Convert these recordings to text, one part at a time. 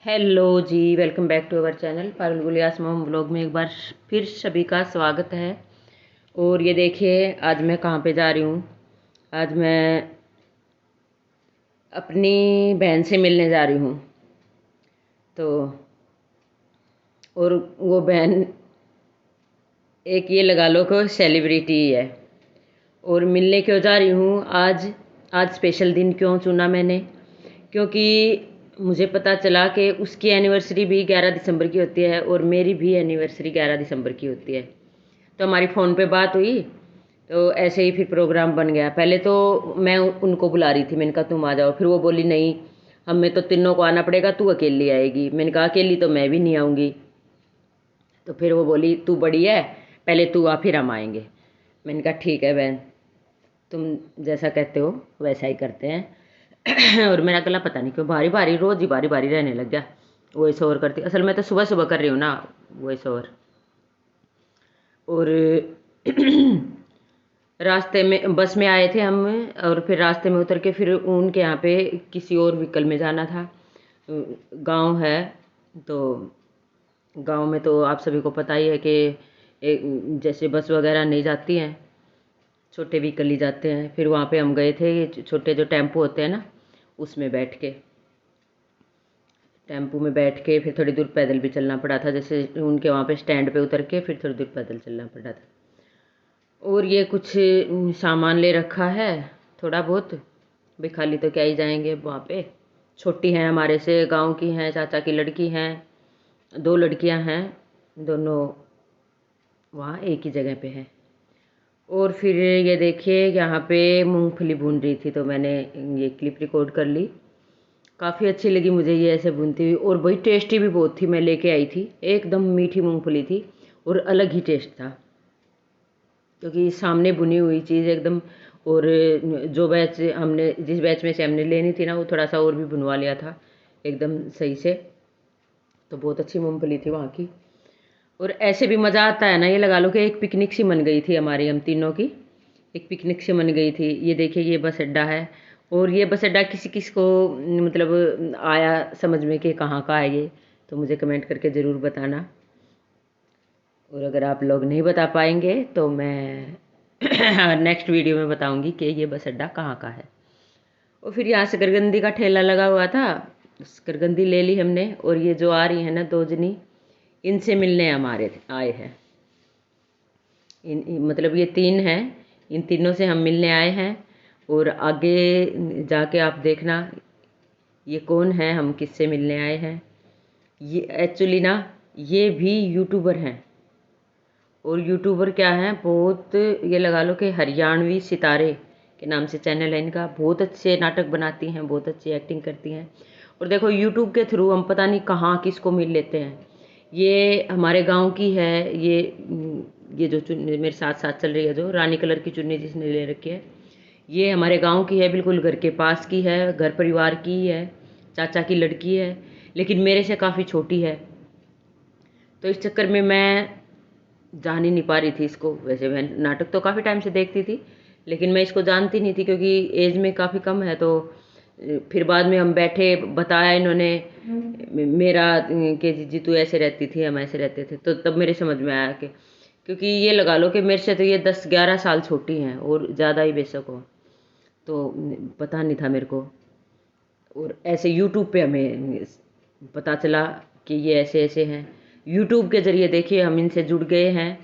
Hello ji, welcome back to our channel Parul Gulia's mom vlog में एक बार फिर सभी का स्वागत है। और ये देखिए आज मैं कहाँ पे जा रही हूँ। आज मैं अपनी बहन से मिलने जा रही हूँ। तो और वो बहन एक ये लगा लो कि सेलिब्रिटी है। और मिलने क्यों जा रही हूँ आज। आज स्पेशल दिन क्यों चुना मैंने, क्योंकि मुझे पता चला कि उसकी एनिवर्सरी भी 11 दिसंबर की होती है और मेरी भी एनिवर्सरी 11 दिसंबर की होती है। तो हमारी फ़ोन पे बात हुई, तो ऐसे ही फिर प्रोग्राम बन गया। पहले तो मैं उनको बुला रही थी, मैंने कहा तुम आ जाओ। फिर वो बोली नहीं, हमें तो तीनों को आना पड़ेगा, तू अकेली आएगी। मैंने कहा अकेली तो मैं भी नहीं आऊँगी। तो फिर वो बोली तू बड़ी है, पहले तू आ फिर हम आएंगे। मैंने कहा ठीक है बहन, तुम जैसा कहते हो वैसा ही करते हैं। और मेरा गला पता नहीं क्यों भारी भारी, रोज़ ही भारी भारी रहने लग गया। वॉइस ओवर करती, असल में तो सुबह सुबह कर रही हूँ ना वॉइस ओवर। और रास्ते में बस में आए थे हम, और फिर रास्ते में उतर के फिर उनके यहाँ पे किसी और व्हीकल में जाना था। गांव है, तो गांव में तो आप सभी को पता ही है कि जैसे बस वगैरह नहीं जाती हैं, छोटे व्हीकल ही जाते हैं। फिर वहाँ पे हम गए थे, ये छोटे जो टेम्पो होते हैं ना, उसमें बैठ के, टेम्पो में बैठ के फिर थोड़ी दूर पैदल भी चलना पड़ा था। जैसे उनके वहाँ पे स्टैंड पे उतर के फिर थोड़ी दूर पैदल चलना पड़ा था। और ये कुछ सामान ले रखा है थोड़ा बहुत, भाई खाली तो क्या ही जाएंगे वहाँ पे। छोटी हैं हमारे से, गांव की हैं, चाचा की लड़की हैं, दो लड़कियां हैं, दोनों वहाँ एक ही जगह पे हैं। और फिर ये देखिए यहाँ पे मूंगफली भून रही थी, तो मैंने ये क्लिप रिकॉर्ड कर ली। काफ़ी अच्छी लगी मुझे ये ऐसे भूनती हुई, और वही टेस्टी भी बहुत थी। मैं लेके आई थी, एकदम मीठी मूंगफली थी और अलग ही टेस्ट था, क्योंकि सामने बुनी हुई चीज़ एकदम। और जो बैच हमने, जिस बैच में से हमने लेनी थी ना, वो थोड़ा सा और भी बुनवा लिया था एकदम सही से। तो बहुत अच्छी मूंगफली थी वहाँ की। और ऐसे भी मज़ा आता है ना, ये लगा लो कि एक पिकनिक सी बन गई थी हमारी, हम तीनों की एक पिकनिक सी बन गई थी। ये देखिए ये बस अड्डा है, और ये बस अड्डा किसी किसी को मतलब आया समझ में कि कहाँ का है ये, तो मुझे कमेंट करके ज़रूर बताना। और अगर आप लोग नहीं बता पाएंगे तो मैं नेक्स्ट वीडियो में बताऊंगी कि ये बस अड्डा कहाँ का है। और फिर यहाँ से करगंदी का ठेला लगा हुआ था, करगंदी ले ली हमने। और ये जो आ रही है ना दो जनी, इनसे मिलने हमारे आए हैं। मतलब ये तीन हैं, इन तीनों से हम मिलने आए हैं। और आगे जाके आप देखना ये कौन है, हम किससे मिलने आए हैं। ये एक्चुअली ना ये भी यूट्यूबर हैं। और यूट्यूबर क्या हैं, बहुत ये लगा लो कि हरियाणवी सितारे के नाम से चैनल है इनका। बहुत अच्छे नाटक बनाती हैं, बहुत अच्छी एक्टिंग करती हैं। और देखो यूट्यूब के थ्रू हम पता नहीं कहाँ किसको मिल लेते हैं। ये हमारे गांव की है, ये जो चुन्नी मेरे साथ साथ चल रही है, जो रानी कलर की चुन्नी जिसने ले रखी है, ये हमारे गांव की है, बिल्कुल घर के पास की है, घर परिवार की ही है, चाचा की लड़की है, लेकिन मेरे से काफ़ी छोटी है। तो इस चक्कर में मैं जान ही नहीं पा रही थी इसको। वैसे मैं नाटक तो काफ़ी टाइम से देखती थी, लेकिन मैं इसको जानती नहीं थी क्योंकि एज में काफ़ी कम है। तो फिर बाद में हम बैठे, बताया इन्होंने मेरा कि जी तू ऐसे रहती थी, हम ऐसे रहते थे। तो तब मेरे समझ में आया कि, क्योंकि ये लगा लो कि मेरे से तो ये 10-11 साल छोटी हैं, और ज़्यादा ही बेशक हो। तो पता नहीं था मेरे को। और ऐसे यूट्यूब पे हमें पता चला कि ये ऐसे ऐसे हैं। यूट्यूब के ज़रिए देखिए हम इनसे जुड़ गए हैं।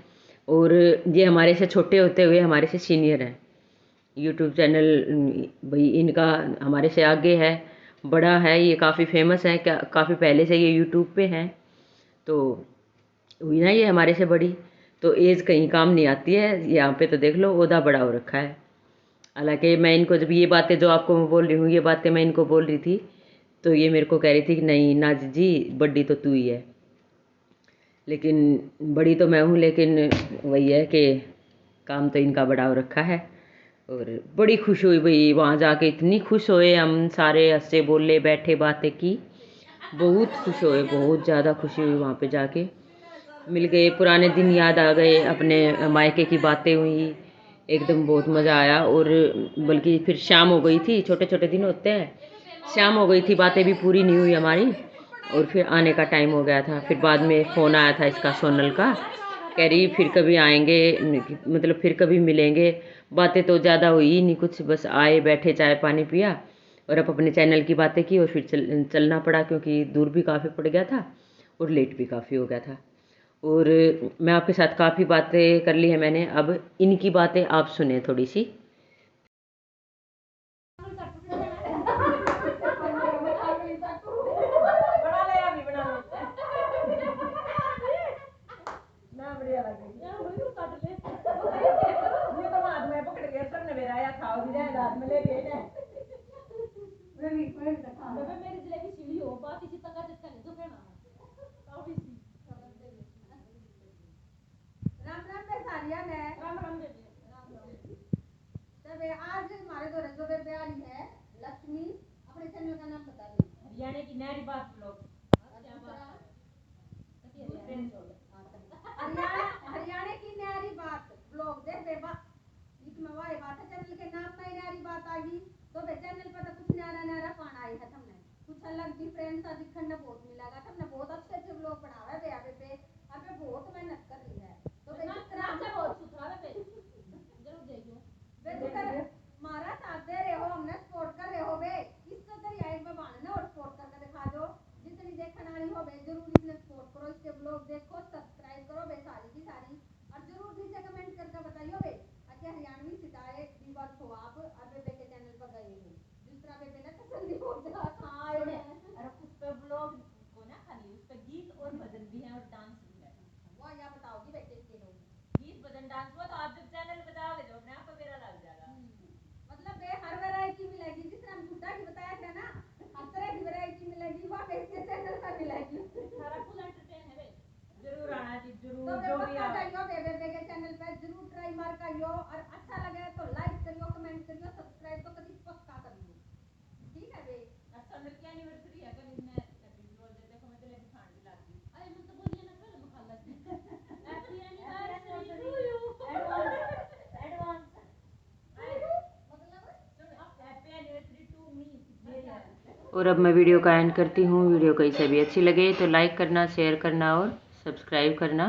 और ये हमारे से छोटे होते हुए हमारे से सीनियर हैं। यूट्यूब चैनल भाई इनका हमारे से आगे है, बड़ा है, ये काफ़ी फेमस है, काफ़ी पहले से ये यूट्यूब पे हैं। तो हुई ना ये हमारे से बड़ी, तो एज कहीं काम नहीं आती है। यहाँ पे तो देख लो ओहदा बड़ा हो रखा है। हालांकि मैं इनको जब ये बातें जो आपको मैं बोल रही हूँ, ये बातें मैं इनको बोल रही थी, तो ये मेरे को कह रही थी कि नहीं ना जी, बड़ी तो तू ही है। लेकिन बड़ी तो मैं हूँ, लेकिन वही है कि काम तो इनका बड़ा हो रखा है। और बड़ी खुश हुई भाई वहाँ जाके, इतनी खुश हुए हम सारे, हंसे बोले बैठे बातें की, बहुत खुश हुए, बहुत ज़्यादा खुशी हुई वहाँ पे जाके। मिल गए, पुराने दिन याद आ गए, अपने मायके की बातें हुई, एकदम बहुत मज़ा आया। और बल्कि फिर शाम हो गई थी, छोटे छोटे दिन होते हैं, शाम हो गई थी, बातें भी पूरी नहीं हुई हमारी। और फिर आने का टाइम हो गया था। फिर बाद में फ़ोन आया था इसका, सोनल का, कह रही फिर कभी आएंगे, मतलब फिर कभी मिलेंगे। बातें तो ज़्यादा हुई ही नहीं कुछ, बस आए बैठे चाय पानी पिया और अब अपने चैनल की बातें की और फिर चलना पड़ा, क्योंकि दूर भी काफ़ी पड़ गया था और लेट भी काफ़ी हो गया था। और मैं आपके साथ काफ़ी बातें कर ली है मैंने, अब इनकी बातें आप सुने थोड़ी सी। आज हमारे जो प्यारी है लक्ष्मी, अपने चैनल का नाम बता दो। हरियाणा की नारी बात ब्लॉग। हरियाणा की नारी बात ब्लॉग दे बेबा, इसमें वही बात है, चैनल के नाम में नारी बात आ गई तो बे चैनल पर तो कुछ न्यारा न्यारा पाना आई है, हमने कुछ अलग डिफरेंस सा दिखने बहुत मिलेगा। हमने बहुत अच्छे अच्छे ब्लॉग बनावा है बे, पे अबे बहुत मेहनत कर रही है तो बे बहुत सुथरा है बे, जरूर देखियो बे, मारा साथ दे रहे हो, हमने सपोर्ट कर रहे हो बे, इसका तरीका एक बार बांधना और सपोर्ट करके दिखा दो। जितनी देखने वाली हो बे जरूर इसने सपोर्ट करो, इसके ब्लॉग देखो, सब्सक्राइब करो बे सारी की सारी, और जरूर नीचे कमेंट करके बताइयो बे कि हरियाणवी सितारे दीवार हो आप अबे बे के चैनल पर गए हो, जिस तरह बे ने तसल्ली हो जा खाए और उस पे ब्लॉग को ना खाली उस पे गीत और भजन भी है और डांस भी है। वो या बताओगी बे किसके लोग गीत भजन डांस, वो तो आप जब चैनल बताओगे तो अपने आप को मेरा लग जाएगा। मतलब बे हर वैरायटी मिलेगी, जिस तरह हम गुड्डा की बताया था ना, हर तरह की वैरायटी मिलेगी, वहाँ पे इसके चैनल पर मिलेगी। सारा फुल एंटरटेन है बे, जरूर आना जी, जरूर तो जो भी आइयो बे के चैनल पे जरूर ट्राई मार करियो, और अच्छा लगे तो लाइक करियो, कमेंट करियो, सब्सक्राइब तो कभी पक्का करियो, ठीक है बे। अच्छा मेरी की एनिवर्सरी है कल, इसने हैप्पी बोल दे, देखो मैं तेरे खान भी लाती, अरे मैं तो बोलिए ना कल मैं खा लेती। Happy anniversary to you, advance और अब मैं वीडियो का एंड करती हूँ। वीडियो कहीं से भी अच्छी लगे तो लाइक करना, शेयर करना और सब्सक्राइब करना